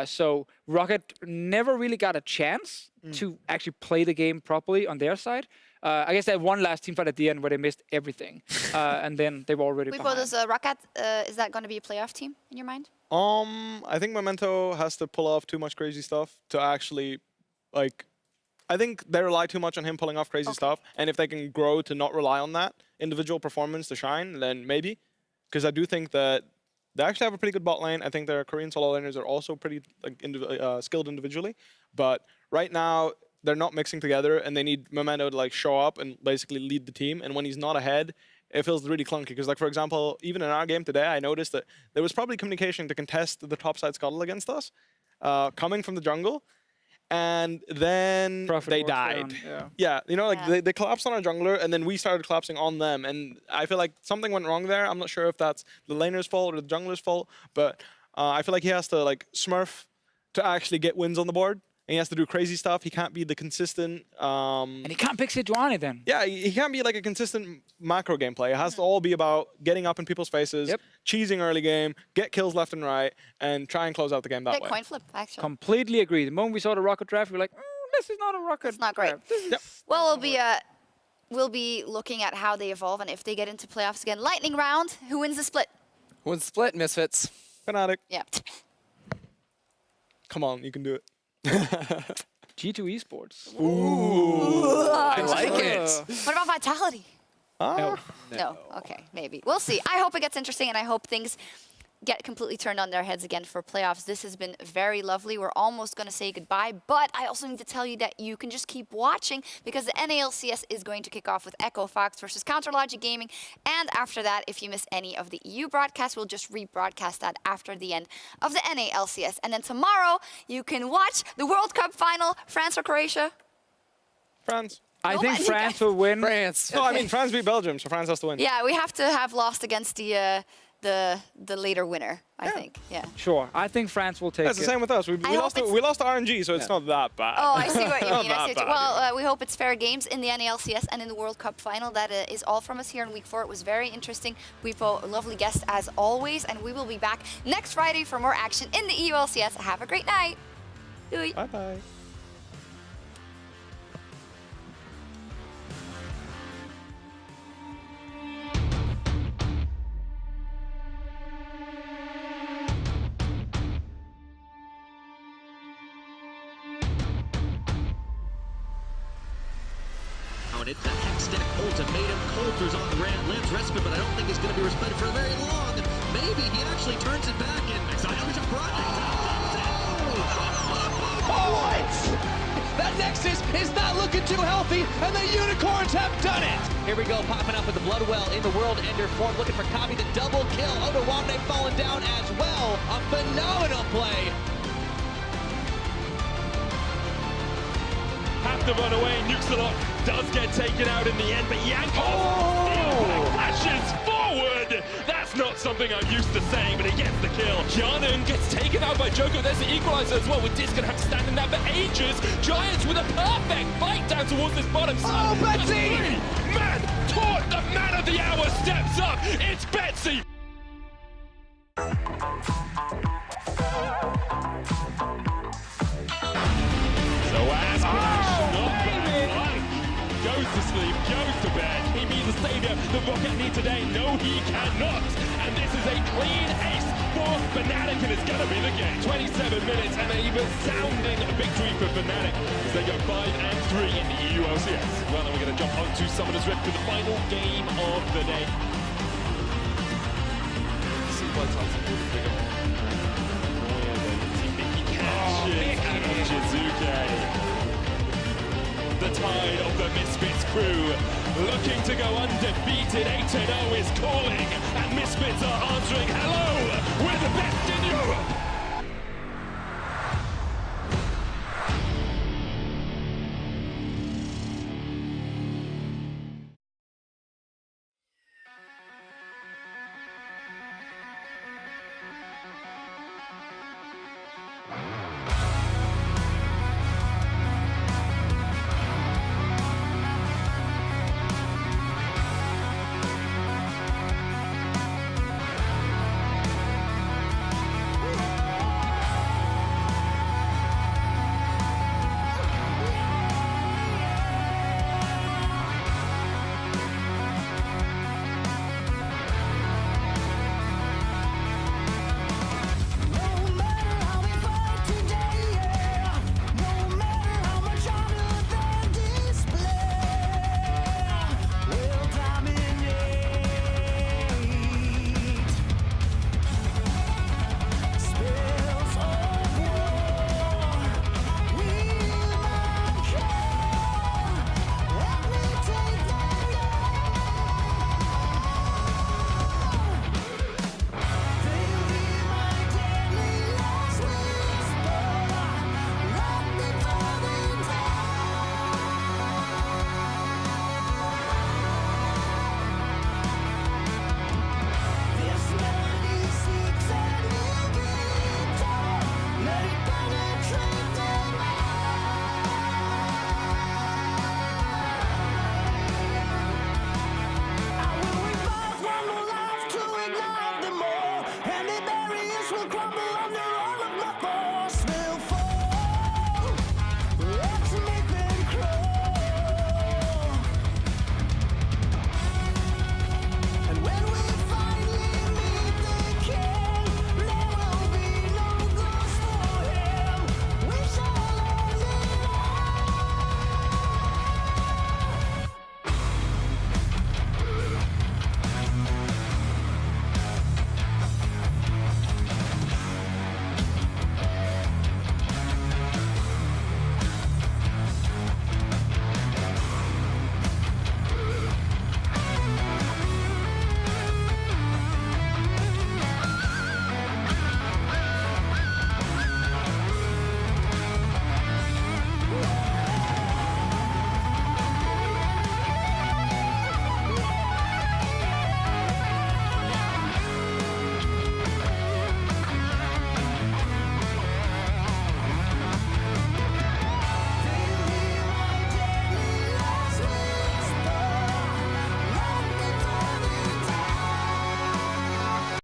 So Rocket never really got a chance to actually play the game properly on their side. I guess they had one last team fight at the end where they missed everything. And then they were already behind. does Rocket, is that going to be a playoff team in your mind? I think Memento has to pull off too much crazy stuff to actually, like, I think they rely too much on him pulling off crazy stuff. And if they can grow to not rely on that individual performance to shine, then maybe. Because I do think that they actually have a pretty good bot lane. I think their Korean solo laners are also pretty like skilled individually. But right now, they're not mixing together, and they need Memento to like show up and basically lead the team. And when he's not ahead, it feels really clunky. Because like, for example, even in our game today, I noticed that there was probably communication to contest the topside scuttle against us, coming from the jungle. and then Profit they walks died. down, Yeah, you know, like Yeah. they collapsed on our jungler, and then we started collapsing on them, and I feel like something went wrong there. I'm not sure if that's the laner's fault or the jungler's fault, but I feel like he has to like smurf to actually get wins on the board, and he has to do crazy stuff. He can't be the consistent. And he can't pick Sejuani then. Yeah, he can't be like a consistent macro gameplay. It has to all be about getting up in people's faces, Yep. cheesing early game, get kills left and right, and try and close out the game that Good way. coin flip, actually. Completely agree. The moment we saw the rocket draft, we were like, this is not a rocket. It's not great. draft. This is- Yep. Well, we'll be looking at how they evolve and if they get into playoffs again. Lightning round. Who wins the split? One split, Misfits. Fnatic, Yeah. come on, you can do it. G2 Esports. I like it. What about Vitality? No. No. Okay, maybe. We'll see. I hope it gets interesting, and I hope things get completely turned on their heads again for playoffs. This has been very lovely. We're almost going to say goodbye, but I also need to tell you that you can just keep watching because the NALCS is going to kick off with Echo Fox versus Counterlogic Gaming. And after that, if you miss any of the EU broadcasts, we'll just rebroadcast that after the end of the NALCS. And then tomorrow, you can watch the World Cup final, France or Croatia. France. I No, think I think France will win. France. No, I mean France beat Belgium, so France has to win. Yeah, we have to have lost against the later winner, I think. Yeah. Sure. I think France will take That's the it. same with us. We I hope lost to it's- RNG, so it's not that bad. Oh, I see what you Not mean. I that see what you, bad, well, we hope it's fair games in the NALCS and in the World Cup final. That is all from us here in Week 4. It was very interesting. We've a lovely guest as always, and we will be back next Friday for more action in the EULCS. Have a great night. Doei. Bye-bye. On it, the Hex deck ultimatum. Coulter's on the Limbs respite, but I don't think he's going to be respected for very long. Maybe he actually turns it back in. That Nexus is not looking too healthy, and the Unicorns have done it! Here we go, popping up with the Bloodwell in the World Ender form, looking for Kavi, the double kill. Odawamne falling down as well. A phenomenal play. Have to run away. Nuxalot does get taken out in the end, but Yankov still flashes forward. That's not something I'm used to saying, but he gets the kill. Jarnan gets taken out by Joko. There's the equalizer as well, with Diz gonna have to stand in that for ages. Giants with a perfect fight down towards this bottom side. Oh, Betsy! Man, taught the man of the hour steps up. It's Betsy. So as goes to sleep, goes to bed. He meets the savior the Rocket need today. No, he cannot. And this is a clean ace for Fnatic, and it's gonna be the game. 27 minutes and a resounding victory for Fnatic as they go 5-3 in the EU LCS. Well, then we're gonna jump onto Summoner's Rift for the final game of the day. The tide of the Misfits crew looking to go undefeated. 8-0 is calling, and Misfits are answering. Hello!